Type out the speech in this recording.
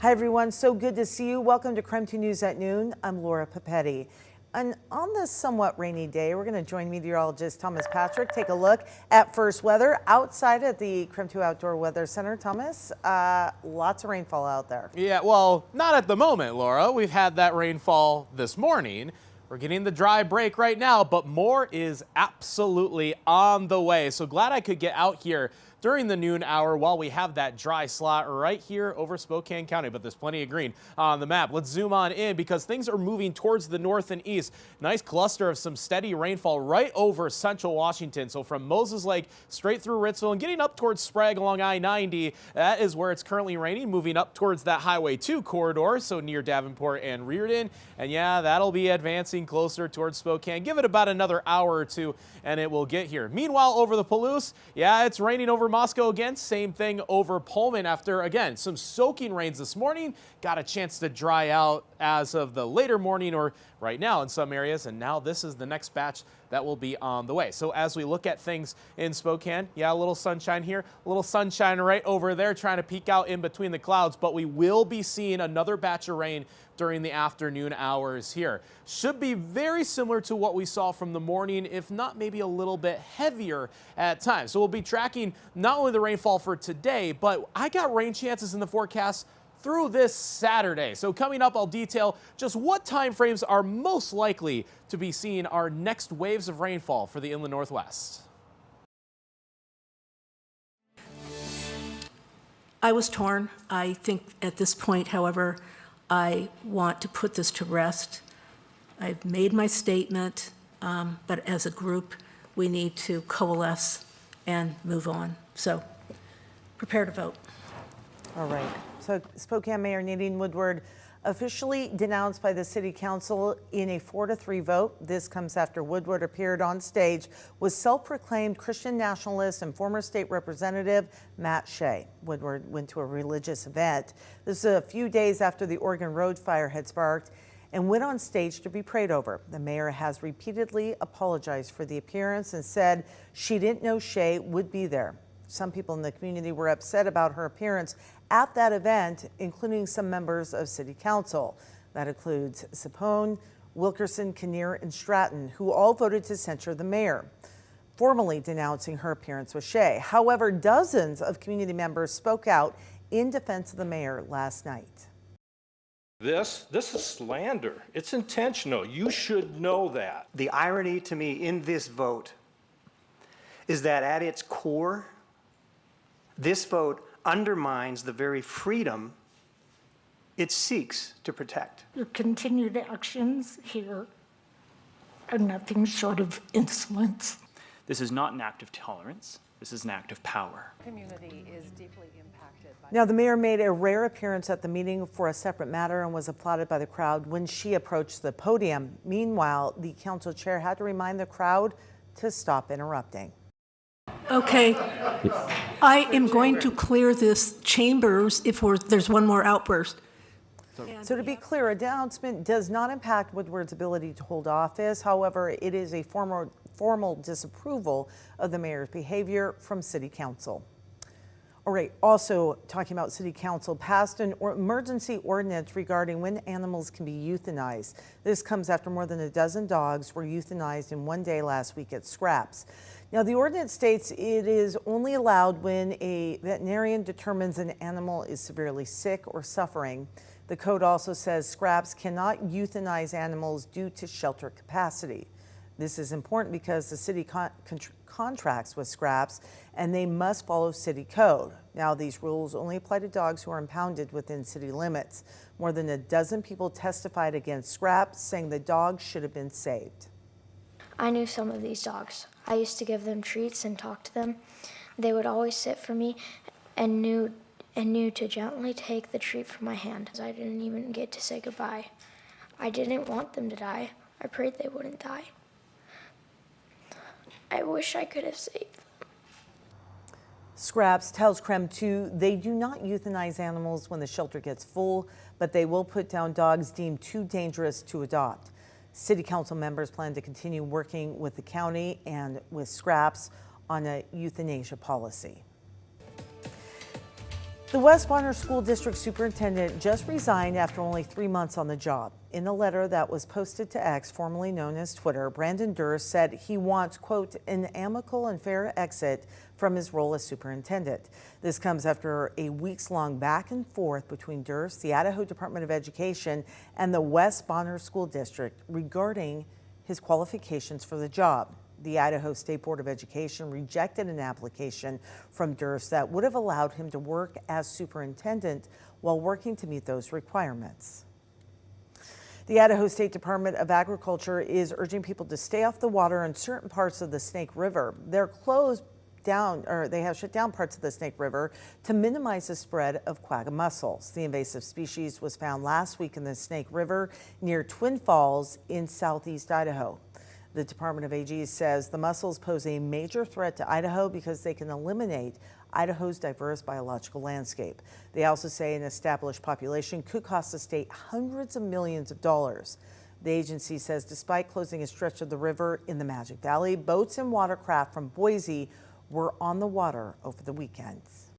Hi, everyone. So good to see you. Welcome to KREM 2 News at Noon. I'm Laura Papetti. And on this somewhat rainy day, we're going to join meteorologist Thomas Patrick, take a look at first weather outside at the KREM 2 Outdoor Weather Center. Thomas, lots of rainfall out there. Yeah, well, not at the moment, Laura. We've had that rainfall this morning. We're getting the dry break right now, but more is absolutely on the way. So glad I could get out here during the noon hour while we have that dry slot right here over Spokane County, but there's plenty of green on the map. Let's zoom on in because things are moving towards the north and east. Nice cluster of some steady rainfall right over central Washington. So from Moses Lake straight through Ritzville and getting up towards Sprague along I-90, that is where it's currently raining, moving up towards that Highway 2 corridor, so near Davenport and Reardon. And yeah, that'll be advancing closer towards Spokane. Give it about another hour or two and it will get here. Meanwhile, over the Palouse, yeah, it's raining over Moscow again. Same thing over Pullman after, again, some soaking rains this morning. Got a chance to dry out as of the later morning or right now in some areas. And now this is the next batch that will be on the way. So as we look at things in Spokane, yeah, a little sunshine here, a little sunshine right over there trying to peek out in between the clouds. But we will be seeing another batch of rain during the afternoon hours here. Should be very similar to what we saw from the morning, if not maybe a little bit heavier at times. So we'll be tracking not only the rainfall for today, but I got rain chances in the forecast through this Saturday. So coming up, I'll detail just what time frames are most likely to be seeing our next waves of rainfall for the inland Northwest. I was torn. I think at this point, however, I want to put this to rest. I've made my statement, but as a group, we need to coalesce and move on. So prepare to vote. All right. So Spokane Mayor Nadine Woodward officially denounced by the City Council in a 4-3 vote. This comes after Woodward appeared on stage with self-proclaimed Christian nationalist and former state representative Matt Shea. Woodward went to a religious event. This is a few days after the Oregon Road fire had sparked and went on stage to be prayed over. The mayor has repeatedly apologized for the appearance and said she didn't know Shea would be there. Some people in the community were upset about her appearance at that event, including some members of City Council. That includes Spokane, Wilkerson, Kinnear, and Stratton, who all voted to censure the mayor, formally denouncing her appearance with Shea. However, dozens of community members spoke out in defense of the mayor last night. This is slander. It's intentional. You should know that. The irony to me in this vote is that at its core, this vote undermines the very freedom it seeks to protect. Your continued actions here are nothing short of insolence. This is not an act of tolerance. This is an act of power. Community is deeply impacted by. Now, the mayor made a rare appearance at the meeting for a separate matter and was applauded by the crowd when she approached the podium. Meanwhile, the council chair had to remind the crowd to stop interrupting. Okay, I am going to clear this chambers if there's one more outburst. So to be clear, a denouncement does not impact Woodward's ability to hold office. However, it is a formal disapproval of the mayor's behavior from City Council. All right, also talking about City Council passed an emergency ordinance regarding when animals can be euthanized. This comes after more than a dozen dogs were euthanized in one day last week at Scraps. Now, the ordinance states it is only allowed when a veterinarian determines an animal is severely sick or suffering. The code also says Scraps cannot euthanize animals due to shelter capacity. This is important because the city contracts with Scraps and they must follow city code. Now, these rules only apply to dogs who are impounded within city limits. More than a dozen people testified against Scraps, saying the dogs should have been saved. I knew some of these dogs. I used to give them treats and talk to them. They would always sit for me and knew to gently take the treat from my hand. I didn't even get to say goodbye. I didn't want them to die. I prayed they wouldn't die. I wish I could have saved them. Scraps tells KREM 2 they do not euthanize animals when the shelter gets full, but they will put down dogs deemed too dangerous to adopt. City Council members plan to continue working with the county and with Scraps on a euthanasia policy. The West Bonner School District Superintendent just resigned after only 3 months on the job. In a letter that was posted to X, formerly known as Twitter, Brandon Durst said he wants, quote, an amicable and fair exit from his role as superintendent. This comes after a weeks-long back and forth between Durst, the Idaho Department of Education, and the West Bonner School District regarding his qualifications for the job. The Idaho State Board of Education rejected an application from Durst that would have allowed him to work as superintendent while working to meet those requirements. The Idaho State Department of Agriculture is urging people to stay off the water in certain parts of the Snake River. They're closed down, or they have shut down parts of the Snake River to minimize the spread of quagga mussels. The invasive species was found last week in the Snake River near Twin Falls in southeast Idaho. The Department of AG says the mussels pose a major threat to Idaho because they can eliminate Idaho's diverse biological landscape. They also say an established population could cost the state hundreds of millions of dollars. The agency says despite closing a stretch of the river in the Magic Valley, boats and watercraft from Boise were on the water over the weekend.